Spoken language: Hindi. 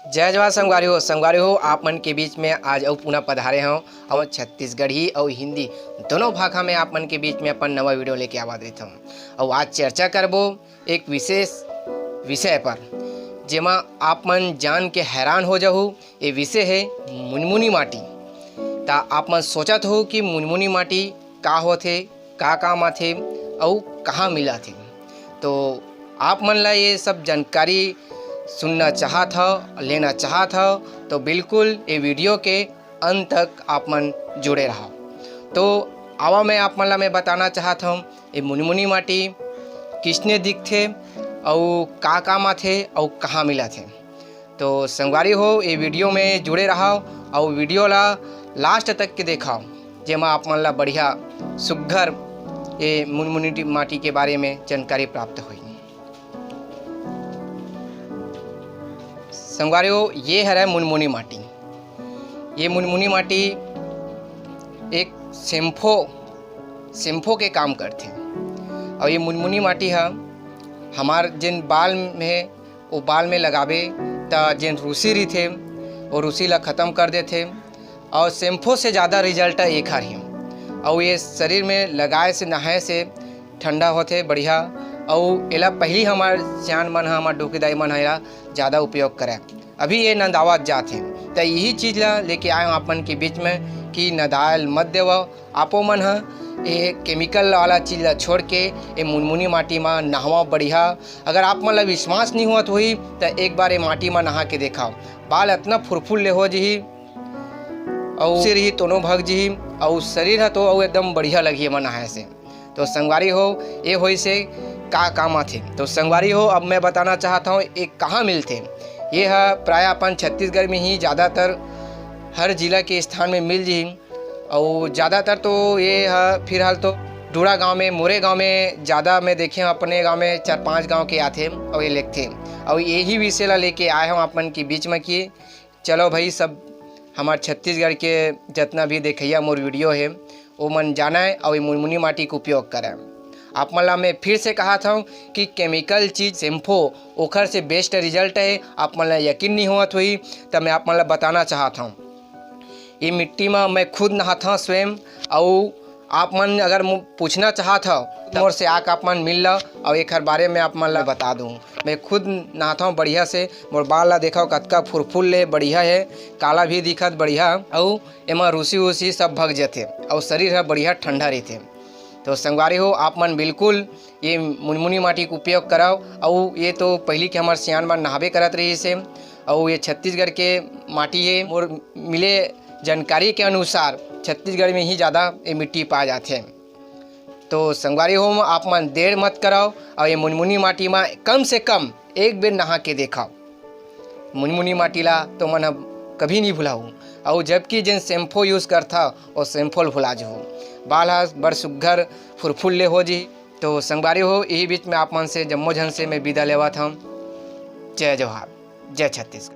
जय जवाहर संगवारी हो आप मन के बीच में आज और पुनः पधारे हों और छत्तीसगढ़ी और हिंदी दोनों भाषा में आप मन के बीच में अपन नवा वीडियो लेके आवा देता हूँ। और आज चर्चा करबो एक विशेष विषय पर जेमा आप मन जान के हैरान हो जाहू। ये विषय है मुनमुनी माटी। ता आप मन सोचत हो कि मुनमुनी माटी का होथे, का काम आथे और कहाँ मिला थे। तो आप मन ला ये सब जानकारी सुनना चाहत हो, लेना चाहत हो तो बिल्कुल ये वीडियो के अंत तक आप मन जुड़े रहो। तो आवा मैं आप मन ला मैं बताना चाहत हूँ ये मुनमुनी माटी किसने दिखथे और का काम आथे और कहाँ मिला थे। तो संगवारी हो ये वीडियो में जुड़े रहो और वीडियो ला लास्ट तक के देखाओ जेमा आप मन ला बढ़िया सुघर ये मुनमुनी माटी के बारे में जानकारी प्राप्त हुई। संगवारी हो ये है मुनमुनी माटी। ये मुनमुनी माटी एक शैम्पू के काम करते और ये मुनमुनी माटी है हमार जिन बाल में वो बाल में लगावे तो जिन रूसी रही थे वो रूसी ला ख़त्म कर देते और शैम्पू से ज़्यादा रिजल्ट एक ही। और ये शरीर में लगाए से नहाए से ठंडा होते बढ़िया। और एला पहली हमार सियान मन हमार डोकेदाई मन है ज़्यादा उपयोग करे। अभी ये नदावत जाते तो यही चीज़ ला लेके आए आप मन के बीच में कि नदायल मत देव। आपो मन ये केमिकल वाला चीज़ ला छोड़ के ये मुनमुनी माटी में नहावा बढ़िया। अगर आप मन ला विश्वास नहीं होत हुई तो एक बार ये माटी में नहा के देखाओ, बाल इतना फुरफुर ले हो जी और सिर ही दोनों भग जी और शरीर है तो एकदम बढ़िया लगी है नहाए से। तो संगवारी हो ये हो से का काम आथे। तो संगवारी हो अब मैं बताना चाहता हूँ ये कहाँ मिलते। ये है प्राय अपन छत्तीसगढ़ में ही ज़्यादातर हर जिला के स्थान में मिल जी। और ज़्यादातर तो ये है फिलहाल तो डूड़ा गांव में, मोरे गांव में ज़्यादा मैं देखे अपने गांव में 4-5 गांव के आते और ये लिखते और यही विषय ला लेके आए हम अपन के बीच में कि चलो भाई सब हमारे छत्तीसगढ़ के जितना भी देखिया मोर वीडियो है वो मन जाना है और ये मुनमुनी माटी का उपयोग करें। आप मन ला मैं फिर से कहा था कि केमिकल चीज़ शैम्पू ओखर से बेस्ट रिजल्ट है। आप मन ला यकीन नहीं होत हुई तो मैं आप मन ला बताना चाहता हूँ। ये मिट्टी में मैं खुद नहाता हूँ स्वयं। और आप मन अगर पूछना चाहता हो तो मोर से आक आप मन मिल लो और एक बारे में आप मन ला बता दूँ। मैं खुद नहाता हूँ बढ़िया से, मोर बाल ला देखो कतका फुरफुर ले बढ़िया है, काला भी दिखत बढ़िया और एमा रूसी वूसी सब भग जाते और शरीर है बढ़िया ठंडा रहते। तो संगवारी हो आप मन बिल्कुल ये मुनमुनी माटी का उपयोग कराओ। और ये तो पहली के हमारे सियान बार नहावे करत रही से और ये छत्तीसगढ़ के माटी है और मिले जानकारी के अनुसार छत्तीसगढ़ में ही ज़्यादा ये मिट्टी पाए जाते हैं। तो संगवारी हो आप मन देर मत कराओ और ये मुनमुनी माटी में कम से कम एक बेर नहा के देखाओ। मुनमुनी माटी ला तो मन कभी नहीं भुलाऊँ। और जबकि जिन शैम्पू यूज़ करता और शैम्पू भुला जो बाल बड़ सुघर फुरफुर ले हो जी। तो संगवारी हो यही बीच में आप मन से जम्मो झन से मैं विदा लेवा था। जय जवाहर, जय छत्तीसगढ़।